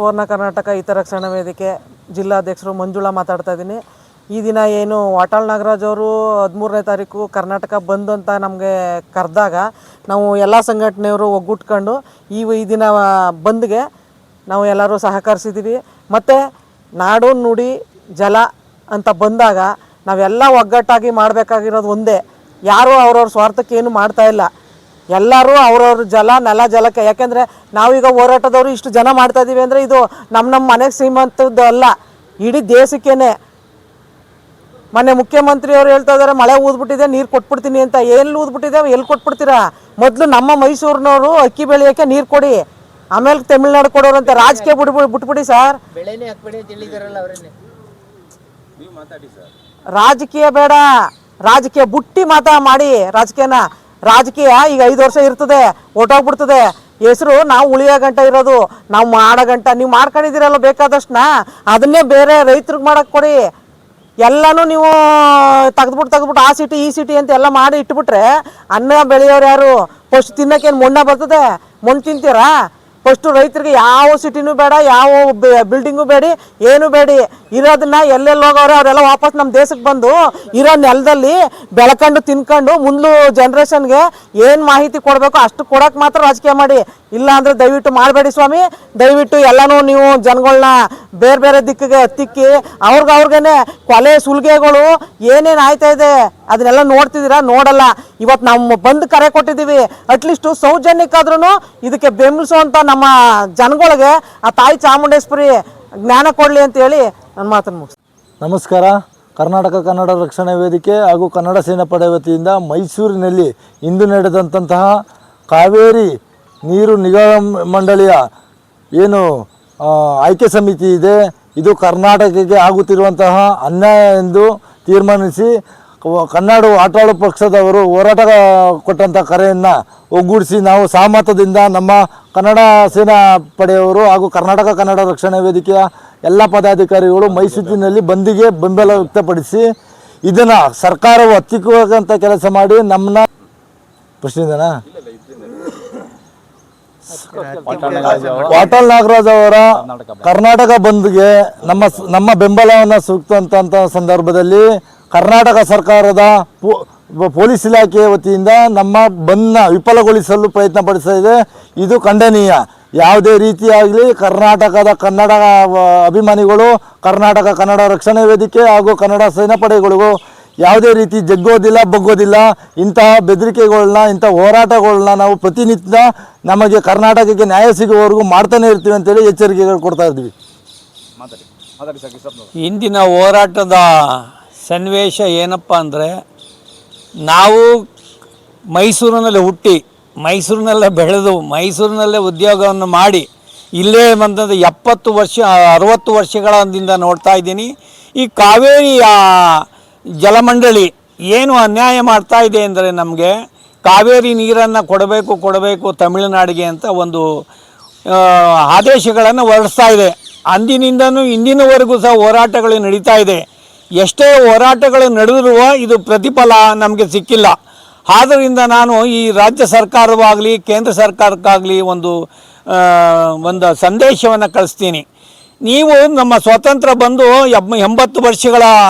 ಸುವರ್ಣ ಕರ್ನಾಟಕ ಹಿತರಕ್ಷಣಾ ವೇದಿಕೆ ಜಿಲ್ಲಾಧ್ಯಕ್ಷರು ಮಂಜುಳಾ ಮಾತಾಡ್ತಾ ಇದ್ದೀನಿ. ಈ ದಿನ ಏನು ವಾಟಾಳ್ ನಾಗರಾಜ್ ಅವರು 13ನೇ ತಾರೀಕು ಕರ್ನಾಟಕ ಬಂದ್ ಅಂತ ನಮಗೆ ಕರೆದಾಗ ನಾವು ಎಲ್ಲ ಸಂಘಟನೆಯವರು ಒಗ್ಗೂಟ್ಕೊಂಡು ಈ ದಿನ ಬಂದ್ಗೆ ನಾವು ಎಲ್ಲರೂ ಸಹಕರಿಸಿದ್ದೀವಿ. ಮತ್ತು ನಾಡು ನುಡಿ ಜಲ ಅಂತ ಬಂದಾಗ ನಾವೆಲ್ಲ ಒಗ್ಗಟ್ಟಾಗಿ ಮಾಡಬೇಕಾಗಿರೋದು ಒಂದೇ. ಯಾರೂ ಅವ್ರವ್ರ ಸ್ವಾರ್ಥಕ್ಕೆ ಏನು ಮಾಡ್ತಾಯಿಲ್ಲ. ಎಲ್ಲರೂ ಅವ್ರವ್ರ ಜಲ ನೆಲ ಜಲಕ್ಕೆ, ಯಾಕೆಂದರೆ ನಾವೀಗ ಹೋರಾಟದವರು ಇಷ್ಟು ಜನ ಮಾಡ್ತಾಯಿದ್ದೀವಿ ಅಂದರೆ ಇದು ನಮ್ಮ ಮನೆಗೆ ಸೀಮಂತದ್ದು ಅಲ್ಲ, ಇಡೀ ದೇಶಕ್ಕೇ. ಮೊನ್ನೆ ಮುಖ್ಯಮಂತ್ರಿಯವರು ಹೇಳ್ತಾ ಇದ್ದಾರೆ ಮಳೆ ಊದ್ಬಿಟ್ಟಿದೆ ನೀರು ಕೊಟ್ಬಿಡ್ತೀನಿ ಅಂತ. ಎಲ್ಲಿ ಊದ್ಬಿಟ್ಟಿದೆ ಎಲ್ಲಿ ಕೊಟ್ಬಿಡ್ತೀರಾ? ಮೊದಲು ನಮ್ಮ ಮೈಸೂರಿನವರು ಅಕ್ಕಿ ಬೆಳೆಯೋಕ್ಕೆ ನೀರು ಕೊಡಿ, ಆಮೇಲೆ ತಮಿಳ್ನಾಡು ಕೊಡೋರಂತೆ. ರಾಜಕೀಯ ಬಿಟ್ಬಿಡಿ ಸರ್, ರಾಜಕೀಯ ಬೇಡ, ರಾಜಕೀಯ ಬುಟ್ಟಿ ಮಾಡಿ ರಾಜಕೀಯ ಈಗ 5 ವರ್ಷ ಇರ್ತದೆ, ಹೊಟ್ಟೋಗ್ಬಿಡ್ತದೆ ಹೆಸರು. ನಾವು ಉಳಿಯೋ ಗಂಟ ಇರೋದು, ನಾವು ಮಾಡೋ ಗಂಟ. ನೀವು ಮಾಡ್ಕೊಂಡಿದ್ದೀರಲ್ಲ ಬೇಕಾದಷ್ಟನ್ನ, ಅದನ್ನೇ ಬೇರೆ ರೈತರಿಗೆ ಮಾಡೋಕ್ಕೆ ಕೊಡಿ. ಎಲ್ಲನೂ ನೀವು ತೆಗೆದ್ಬಿಟ್ಟು ಆ ಸಿಟಿ ಈ ಸಿಟಿ ಅಂತ ಎಲ್ಲ ಮಾಡಿ ಇಟ್ಬಿಟ್ರೆ ಅನ್ನ ಬೆಳೆಯೋರು ಯಾರು? ಫಸ್ಟ್ ತಿನ್ನೋಕ್ಕೇನು ಮಣ್ಣು ಬರ್ತದೆ? ಮಣ್ಣು ತಿಂತೀರಾ? ಫಸ್ಟು ರೈತರಿಗೆ ಯಾವ ಸಿಟಿನೂ ಬೇಡ, ಯಾವ ಬಿಲ್ಡಿಂಗು ಬೇಡಿ, ಏನೂ ಬೇಡಿ. ಇರೋದನ್ನ ಎಲ್ಲೆಲ್ಲಿ ಹೋಗೋರೆ ಅವರೆಲ್ಲ ವಾಪಸ್ ನಮ್ಮ ದೇಶಕ್ಕೆ ಬಂದು ಇರೋ ನೆಲದಲ್ಲಿ ಬೆಳ್ಕೊಂಡು ತಿನ್ಕೊಂಡು ಮುಂದೆ ಜನ್ರೇಷನ್ಗೆ ಏನು ಮಾಹಿತಿ ಕೊಡಬೇಕು ಅಷ್ಟು ಕೊಡೋಕೆ ಮಾತ್ರ ರಾಜಕೀಯ ಮಾಡಿ. ಇಲ್ಲ ಅಂದರೆ ದಯವಿಟ್ಟು ಮಾಡಬೇಡಿ ಸ್ವಾಮಿ. ದಯವಿಟ್ಟು ಎಲ್ಲನೂ ನೀವು ಜನಗಳನ್ನ ಬೇರೆ ಬೇರೆ ದಿಕ್ಕಿಗೆ ತಿಕ್ಕಿ ಅವ್ರಿಗೇನೆ ಕೊಲೆ ಸುಲಿಗೆಗಳು ಏನೇನು ಆಯ್ತಾ ಇದೆ ಅದನ್ನೆಲ್ಲ ನೋಡ್ತಿದ್ದೀರಾ? ನೋಡಲ್ಲ. ಇವತ್ತು ನಾವು ಬಂದು ಕರೆ ಕೊಟ್ಟಿದ್ದೀವಿ, ಅಟ್ಲೀಸ್ಟು ಸೌಜನ್ಯಕ್ಕಾದ್ರೂ ಇದಕ್ಕೆ ಬೆಂಬಲಿಸುವಂಥ ನಮ್ಮ ಜನಗಳಿಗೆ ಆ ತಾಯಿ ಚಾಮುಂಡೇಶ್ವರಿ ಜ್ಞಾನ ಕೊಡಲಿ ಅಂತೇಳಿ ನನ್ನ ಮಾತನ್ನು ಮುಗಿಸ್ತೀನಿ. ನಮಸ್ಕಾರ. ಕರ್ನಾಟಕ ಕನ್ನಡ ರಕ್ಷಣಾ ವೇದಿಕೆ ಹಾಗೂ ಕನ್ನಡ ಸೇನಾ ಪಡೆ ವತಿಯಿಂದ ಮೈಸೂರಿನಲ್ಲಿ ಇಂದು ನಡೆದಂತಹ ಕಾವೇರಿ ನೀರು ನಿಗಮ ಮಂಡಳಿಯ ಏನು ಆಯ್ಕೆ ಸಮಿತಿ ಇದೆ, ಇದು ಕರ್ನಾಟಕಕ್ಕೆ ಆಗುತ್ತಿರುವಂತಹ ಅನ್ಯಾಯ ಎಂದು ತೀರ್ಮಾನಿಸಿ ಕನ್ನಡ ಆಟಾಳು ಪಕ್ಷದವರು ಹೋರಾಟ ಕೊಟ್ಟಂಥ ಕರೆಯನ್ನು ಒಗ್ಗೂಡಿಸಿ ನಾವು ಸಹಮತದಿಂದ ನಮ್ಮ ಕನ್ನಡ ಸೇನಾ ಪಡೆಯವರು ಹಾಗೂ ಕರ್ನಾಟಕ ಕನ್ನಡ ರಕ್ಷಣಾ ವೇದಿಕೆಯ ಎಲ್ಲ ಪದಾಧಿಕಾರಿಗಳು ಮೈಸೂರಿನಲ್ಲಿ ಬಂದಿಗೆ ಬೆಂಬಲ ವ್ಯಕ್ತಪಡಿಸಿ ಇದನ್ನು ಸರ್ಕಾರವು ಹತ್ತಿಕ್ಕುವಂಥ ಕೆಲಸ ಮಾಡಿ ನಮ್ಮನ್ನ ಪ್ರಶ್ನೆದನಾ ವಾಟಾಳ್ ನಾಗರಾಜ್ ಅವರ ಕರ್ನಾಟಕ ಬಂದ್ಗೆ ನಮ್ಮ ಬೆಂಬಲವನ್ನು ಸೂಕ್ತಂತ ಸಂದರ್ಭದಲ್ಲಿ ಕರ್ನಾಟಕ ಸರ್ಕಾರದ ಪೊಲೀಸ್ ಇಲಾಖೆಯ ವತಿಯಿಂದ ನಮ್ಮ ಬಂದ್ನ ವಿಫಲಗೊಳಿಸಲು ಪ್ರಯತ್ನ ಪಡಿಸ್ತಾ ಇದೆ. ಇದು ಖಂಡನೀಯ. ಯಾವುದೇ ರೀತಿಯಾಗಲಿ ಕರ್ನಾಟಕದ ಕನ್ನಡ ಅಭಿಮಾನಿಗಳು, ಕರ್ನಾಟಕ ಕನ್ನಡ ರಕ್ಷಣಾ ವೇದಿಕೆ ಹಾಗೂ ಕನ್ನಡ ಸೇನಾ ಪಡೆಗಳಿಗೂ ಯಾವುದೇ ರೀತಿ ಜಗ್ಗೋದಿಲ್ಲ, ಬಗ್ಗೋದಿಲ್ಲ. ಇಂತಹ ಬೆದರಿಕೆಗಳನ್ನ, ಇಂಥ ಹೋರಾಟಗಳನ್ನ ನಾವು ಪ್ರತಿನಿತ್ಯ ನಮಗೆ ಕರ್ನಾಟಕಕ್ಕೆ ನ್ಯಾಯ ಸಿಗುವವರೆಗೂ ಮಾಡ್ತಾನೆ ಇರ್ತೀವಿ ಅಂತೇಳಿ ಎಚ್ಚರಿಕೆಗಳು ಕೊಡ್ತಾ ಇದ್ವಿ. ಇಂದಿನ ಹೋರಾಟದ ಸನ್ನಿವೇಶ ಏನಪ್ಪ ಅಂದರೆ, ನಾವು ಮೈಸೂರಿನಲ್ಲಿ ಹುಟ್ಟಿ ಮೈಸೂರಿನಲ್ಲೇ ಬೆಳೆದು ಮೈಸೂರಿನಲ್ಲೇ ಉದ್ಯೋಗವನ್ನು ಮಾಡಿ ಇಲ್ಲೇ ಬಂದಂಥ 70 ವರ್ಷ 60 ವರ್ಷಗಳಿಂದ ನೋಡ್ತಾ ಇದ್ದೀನಿ. ಈ ಕಾವೇರಿ ಜಲಮಂಡಳಿ ಏನು ಅನ್ಯಾಯ ಮಾಡ್ತಾ ಇದೆ ಅಂದರೆ, ನಮಗೆ ಕಾವೇರಿ ನೀರನ್ನು ಕೊಡಬೇಕು ತಮಿಳುನಾಡಿಗೆ ಅಂತ ಒಂದು ಆದೇಶಗಳನ್ನು ಹೊರಡಿಸ್ತಾ ಇದೆ. ಅಂದಿನಿಂದನೂ ಇಂದಿನವರೆಗೂ ಸಹ ಹೋರಾಟಗಳು ನಡೀತಾ ಇದೆ. ಎಷ್ಟೇ ಹೋರಾಟಗಳು ನಡೆದರೂ ಇದು ಪ್ರತಿಫಲ ನಮಗೆ ಸಿಕ್ಕಿಲ್ಲ. ಆದ್ದರಿಂದ ನಾನು ಈ ರಾಜ್ಯ ಸರ್ಕಾರವಾಗಲಿ ಕೇಂದ್ರ ಸರ್ಕಾರಕ್ಕಾಗಲಿ ಒಂದು ಸಂದೇಶವನ್ನು ಕಳಿಸ್ತೀನಿ. ನೀವು ನಮ್ಮ ಸ್ವಾತಂತ್ರ್ಯ ಬಂದು 80 ವರ್ಷಗಳ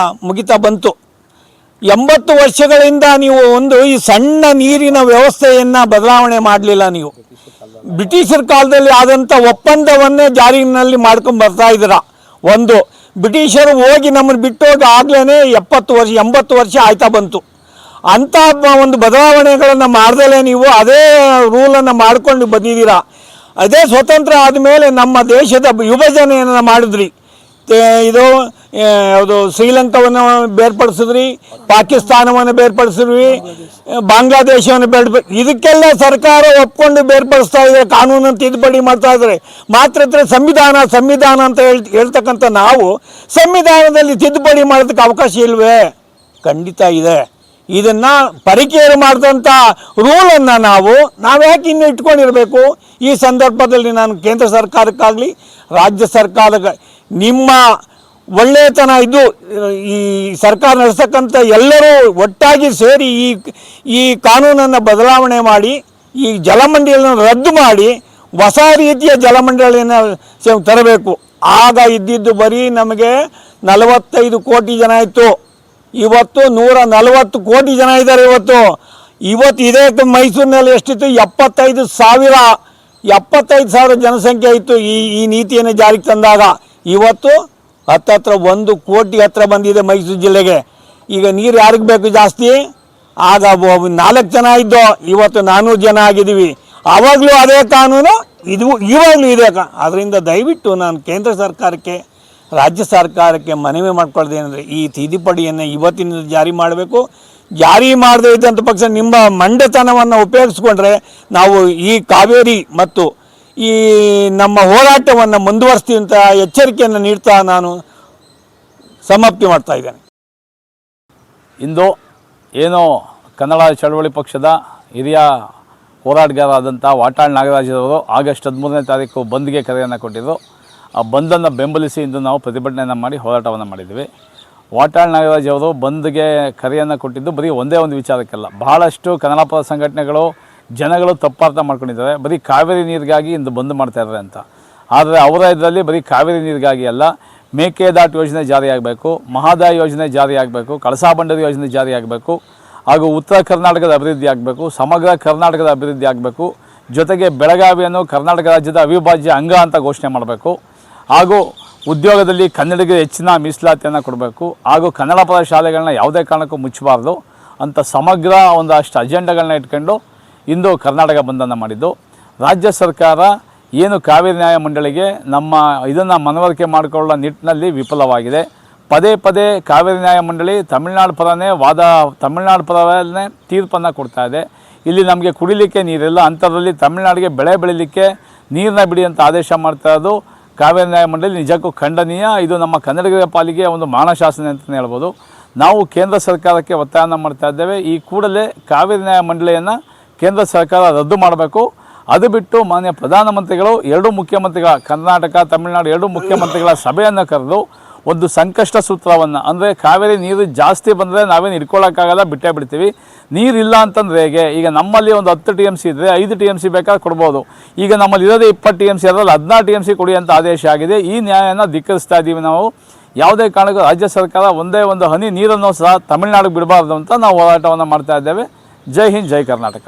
ಮುಗಿತಾ ಬಂತು. 80 ವರ್ಷಗಳಿಂದ ನೀವು ಈ ಸಣ್ಣ ನೀರಿನ ವ್ಯವಸ್ಥೆಯನ್ನು ಬದಲಾವಣೆ ಮಾಡಲಿಲ್ಲ. ನೀವು ಬ್ರಿಟಿಷರ ಕಾಲದಲ್ಲಿ ಆದಂಥ ಒಪ್ಪಂದವನ್ನೇ ಜಾರಿನಲ್ಲಿ ಮಾಡ್ಕೊಂಡು ಬರ್ತಾ ಇದ್ದೀರ. ಬ್ರಿಟಿಷರು ಹೋಗಿ ನಮ್ಮನ್ನು ಬಿಟ್ಟೋಗಿ ಆಗಲೇ 80 ವರ್ಷ ಆಯ್ತಾ ಬಂತು. ಅಂಥ ಒಂದು ಬದಲಾವಣೆಗಳನ್ನು ಮಾಡ್ದಲೇ ನೀವು ಅದೇ ರೂಲನ್ನು ಮಾಡ್ಕೊಂಡು ಬಂದಿದ್ದೀರಾ. ಅದೇ ಸ್ವತಂತ್ರ ಆದಮೇಲೆ ನಮ್ಮ ದೇಶದ ವಿಭಜನೆಯನ್ನು ಮಾಡಿದ್ರಿ. ಯಾವುದು ಶ್ರೀಲಂಕಾವನ್ನು ಬೇರ್ಪಡಿಸಿದ್ರಿ, ಪಾಕಿಸ್ತಾನವನ್ನು ಬೇರ್ಪಡಿಸಿದ್ರಿ, ಬಾಂಗ್ಲಾದೇಶವನ್ನು ಇದಕ್ಕೆಲ್ಲ ಸರ್ಕಾರ ಒಪ್ಕೊಂಡು ಬೇರ್ಪಡಿಸ್ತಾ ಇದೆ, ಕಾನೂನನ್ನು ತಿದ್ದುಪಡಿ ಮಾಡ್ತಾ ಇದ್ದಾರೆ. ಮಾತ್ರ ಸಂವಿಧಾನ ಅಂತ ಹೇಳ್ತಕ್ಕಂಥ ನಾವು ಸಂವಿಧಾನದಲ್ಲಿ ತಿದ್ದುಪಡಿ ಮಾಡೋದಕ್ಕೆ ಅವಕಾಶ ಇಲ್ವೇ? ಖಂಡಿತ ಇದೆ. ಇದನ್ನು ಪರಿಕೇರು ಮಾಡಿದಂಥ ರೂಲನ್ನು ನಾವು ಯಾಕೆ ಇನ್ನೂ ಇಟ್ಕೊಂಡಿರಬೇಕು? ಈ ಸಂದರ್ಭದಲ್ಲಿ ನಾನು ಕೇಂದ್ರ ಸರ್ಕಾರಕ್ಕಾಗಲಿ ರಾಜ್ಯ ಸರ್ಕಾರದ ನಿಮ್ಮ ಒಳ್ಳೆಯತನ ಇದು ಈ ಸರ್ಕಾರ ನಡೆಸತಕ್ಕಂಥ ಎಲ್ಲರೂ ಒಟ್ಟಾಗಿ ಸೇರಿ ಈ ಕಾನೂನನ್ನು ಬದಲಾವಣೆ ಮಾಡಿ ಈ ಜಲಮಂಡಳಿಯನ್ನು ರದ್ದು ಮಾಡಿ ಹೊಸ ರೀತಿಯ ಜಲಮಂಡಳಿಯನ್ನು ತರಬೇಕು. ಆಗ ಇದ್ದಿದ್ದು ಬರೀ ನಮಗೆ 45 ಕೋಟಿ ಜನ ಇತ್ತು, ಇವತ್ತು 140 ಕೋಟಿ ಜನ ಇದ್ದಾರೆ. ಇವತ್ತು ಇದೇ ಮೈಸೂರಿನಲ್ಲಿ ಎಷ್ಟಿತ್ತು? 75,000 ಜನಸಂಖ್ಯೆ ಇತ್ತು ಈ ನೀತಿಯನ್ನು ಜಾರಿಗೆ ತಂದಾಗ. ಇವತ್ತು ಹತ್ತತ್ರ 1 ಕೋಟಿ ಹತ್ರ ಬಂದಿದೆ ಮೈಸೂರು ಜಿಲ್ಲೆಗೆ. ಈಗ ನೀರು ಯಾರಿಗೆ ಬೇಕು ಜಾಸ್ತಿ? ಆಗ 4 ಜನ ಇದ್ದೋ, ಇವತ್ತು 400 ಜನ ಆಗಿದ್ದೀವಿ. ಆವಾಗಲೂ ಅದೇ ಕಾನೂನು, ಇವಾಗಲೂ ಇದೆ. ಅದರಿಂದ ದಯವಿಟ್ಟು ನಾನು ಕೇಂದ್ರ ಸರ್ಕಾರಕ್ಕೆ, ರಾಜ್ಯ ಸರ್ಕಾರಕ್ಕೆ ಮನವಿ ಮಾಡ್ಕೊಳ್ಳೋದೇನೆಂದರೆ ಈ ತಿದ್ದುಪಡಿಯನ್ನು ಇವತ್ತಿನಿಂದ ಜಾರಿ ಮಾಡಬೇಕು. ಜಾರಿ ಮಾಡದೇ ಇದ್ದಂಥ ಪಕ್ಷ ನಿಮ್ಮ ಮಂಡತನವನ್ನು ಉಪಯೋಗಿಸ್ಕೊಂಡ್ರೆ ನಾವು ಈ ಕಾವೇರಿ ಮತ್ತು ಈ ನಮ್ಮ ಹೋರಾಟವನ್ನು ಮುಂದುವರಿಸ್ತೀವಿ ಅಂತ ಎಚ್ಚರಿಕೆಯನ್ನು ನೀಡ್ತಾ ನಾನು ಸಮಾಪ್ತಿ ಮಾಡ್ತಾ ಇದ್ದೇನೆ. ಇಂದು ಏನೋ ಕನ್ನಡ ಚಳವಳಿ ಪಕ್ಷದ ಹಿರಿಯ ಹೋರಾಟಗಾರರಾದಂಥ ವಾಟಾಳ್ ನಾಗರಾಜರವರು ಆಗಸ್ಟ್ 13ನೇ ತಾರೀಕು ಬಂದ್ಗೆ ಕರೆಯನ್ನು ಕೊಟ್ಟಿದ್ದರು. ಆ ಬಂದನ್ನು ಬೆಂಬಲಿಸಿ ಇಂದು ನಾವು ಪ್ರತಿಭಟನೆಯನ್ನು ಮಾಡಿ ಹೋರಾಟವನ್ನು ಮಾಡಿದ್ವಿ. ವಾಟಾಳ್ ನಾಗರಾಜ್ ಅವರು ಬಂದ್ಗೆ ಕರೆಯನ್ನು ಕೊಟ್ಟಿದ್ದು ಬರೀ ಒಂದೇ ಒಂದು ವಿಚಾರಕ್ಕೆಲ್ಲ. ಬಹಳಷ್ಟು ಕನ್ನಡ ಪರ ಸಂಘಟನೆಗಳು, ಜನಗಳು ತಪ್ಪಾರ್ಥ ಮಾಡ್ಕೊಂಡಿದ್ದಾರೆ. ಬರೀ ಕಾವೇರಿ ನೀರಿಗಾಗಿ ಇಂದು ಬಂದ್ ಮಾಡ್ತಾಯಿದ್ದಾರೆ ಅಂತ. ಆದರೆ ಅವರ ಇದರಲ್ಲಿ ಬರೀ ಕಾವೇರಿ ನೀರಿಗಾಗಿ ಅಲ್ಲ, ಮೇಕೆದಾಟು ಯೋಜನೆ ಜಾರಿಯಾಗಬೇಕು, ಮಹದಾಯಿ ಯೋಜನೆ ಜಾರಿಯಾಗಬೇಕು, ಕಳಸಾ ಬಂಡೂರಿ ಯೋಜನೆ ಜಾರಿಯಾಗಬೇಕು, ಹಾಗೂ ಉತ್ತರ ಕರ್ನಾಟಕದ ಅಭಿವೃದ್ಧಿ ಆಗಬೇಕು, ಸಮಗ್ರ ಕರ್ನಾಟಕದ ಅಭಿವೃದ್ಧಿ ಆಗಬೇಕು. ಜೊತೆಗೆ ಬೆಳಗಾವಿಯನ್ನು ಕರ್ನಾಟಕ ರಾಜ್ಯದ ಅವಿಭಾಜ್ಯ ಅಂಗ ಅಂತ ಘೋಷಣೆ ಮಾಡಬೇಕು. ಹಾಗೂ ಉದ್ಯೋಗದಲ್ಲಿ ಕನ್ನಡಿಗರಿಗೆ ಹೆಚ್ಚಿನ ಮೀಸಲಾತಿಯನ್ನು ಕೊಡಬೇಕು. ಹಾಗೂ ಕನ್ನಡ ಪರ ಶಾಲೆಗಳನ್ನ ಯಾವುದೇ ಕಾರಣಕ್ಕೂ ಮುಚ್ಚಬಾರ್ದು ಅಂತ ಸಮಗ್ರ ಒಂದಷ್ಟು ಅಜೆಂಡಾಗಳನ್ನ ಇಟ್ಕೊಂಡು ಇಂದು ಕರ್ನಾಟಕ ಬಂದನ್ನು ಮಾಡಿದ್ದು. ರಾಜ್ಯ ಸರ್ಕಾರ ಏನು ಕಾವೇರಿ ನ್ಯಾಯ ಮಂಡಳಿಗೆ ನಮ್ಮ ಇದನ್ನು ಮನವರಿಕೆ ಮಾಡಿಕೊಳ್ಳುವ ನಿಟ್ಟಿನಲ್ಲಿ ವಿಫಲವಾಗಿದೆ. ಪದೇ ಪದೇ ಕಾವೇರಿ ನ್ಯಾಯ ಮಂಡಳಿ ತಮಿಳುನಾಡು ಪರನೇ ತೀರ್ಪನ್ನು ಕೊಡ್ತಾ ಇದೆ. ಇಲ್ಲಿ ನಮಗೆ ಕುಡಿಲಿಕ್ಕೆ ನೀರಿಲ್ಲ, ಅಂಥದ್ರಲ್ಲಿ ತಮಿಳುನಾಡಿಗೆ ಬೆಳೆ ಬೆಳೀಲಿಕ್ಕೆ ನೀರನ್ನ ಬಿಡಿ ಅಂತ ಆದೇಶ ಮಾಡ್ತಾ ಇರೋದು ಕಾವೇರಿ ನ್ಯಾಯ ಮಂಡಳಿ ನಿಜಕ್ಕೂ ಖಂಡನೀಯ. ಇದು ನಮ್ಮ ಕನ್ನಡಿಗರ ಪಾಲಿಗೆ ಒಂದು ಮಾನಶಾಸನ ಅಂತಲೇ ಹೇಳ್ಬೋದು. ನಾವು ಕೇಂದ್ರ ಸರ್ಕಾರಕ್ಕೆ ಒತ್ತಾಯನ ಮಾಡ್ತಾ ಇದ್ದೇವೆ, ಈ ಕೂಡಲೇ ಕಾವೇರಿ ನ್ಯಾಯ ಮಂಡಳಿಯನ್ನು ಕೇಂದ್ರ ಸರ್ಕಾರ ರದ್ದು ಮಾಡಬೇಕು. ಅದು ಬಿಟ್ಟು ಮಾನ್ಯ ಪ್ರಧಾನಮಂತ್ರಿಗಳು 2 ಮುಖ್ಯಮಂತ್ರಿಗಳ, ಕರ್ನಾಟಕ ತಮಿಳುನಾಡು 2 ಮುಖ್ಯಮಂತ್ರಿಗಳ ಸಭೆಯನ್ನು ಕರೆದು ಒಂದು ಸಂಕಷ್ಟ ಸೂತ್ರವನ್ನು, ಅಂದರೆ ಕಾವೇರಿ ನೀರು ಜಾಸ್ತಿ ಬಂದರೆ ನಾವೇನು ಇಟ್ಕೊಳ್ಳೋಕ್ಕಾಗಲ್ಲ, ಬಿಟ್ಟೇ ಬಿಡ್ತೀವಿ. ನೀರಿಲ್ಲ ಅಂತಂದರೆ ಹೇಗೆ? ಈಗ ನಮ್ಮಲ್ಲಿ ಒಂದು 10 TMC ಇದ್ದರೆ 5 TMC ಬೇಕಾದ್ರೆ ಕೊಡ್ಬೋದು. ಈಗ ನಮ್ಮಲ್ಲಿ ಇರೋದೇ 20 TMC, ಅದರಲ್ಲಿ 16 TMC ಕೊಡಿ ಅಂತ ಆದೇಶ ಆಗಿದೆ. ಈ ನ್ಯಾಯನ ಧಿಕ್ಕರಿಸ್ತಾ ಇದ್ದೀವಿ ನಾವು. ಯಾವುದೇ ಕಾರಣಕ್ಕೂ ರಾಜ್ಯ ಸರ್ಕಾರ ಒಂದೇ ಒಂದು ಹನಿ ನೀರನ್ನು ಸಹ ತಮಿಳುನಾಡಿಗೆ ಬಿಡಬಾರ್ದು ಅಂತ ನಾವು ಹೋರಾಟವನ್ನು ಮಾಡ್ತಾ ಇದ್ದೇವೆ. ಜೈ ಹಿಂದ್, ಜೈ ಕರ್ನಾಟಕ.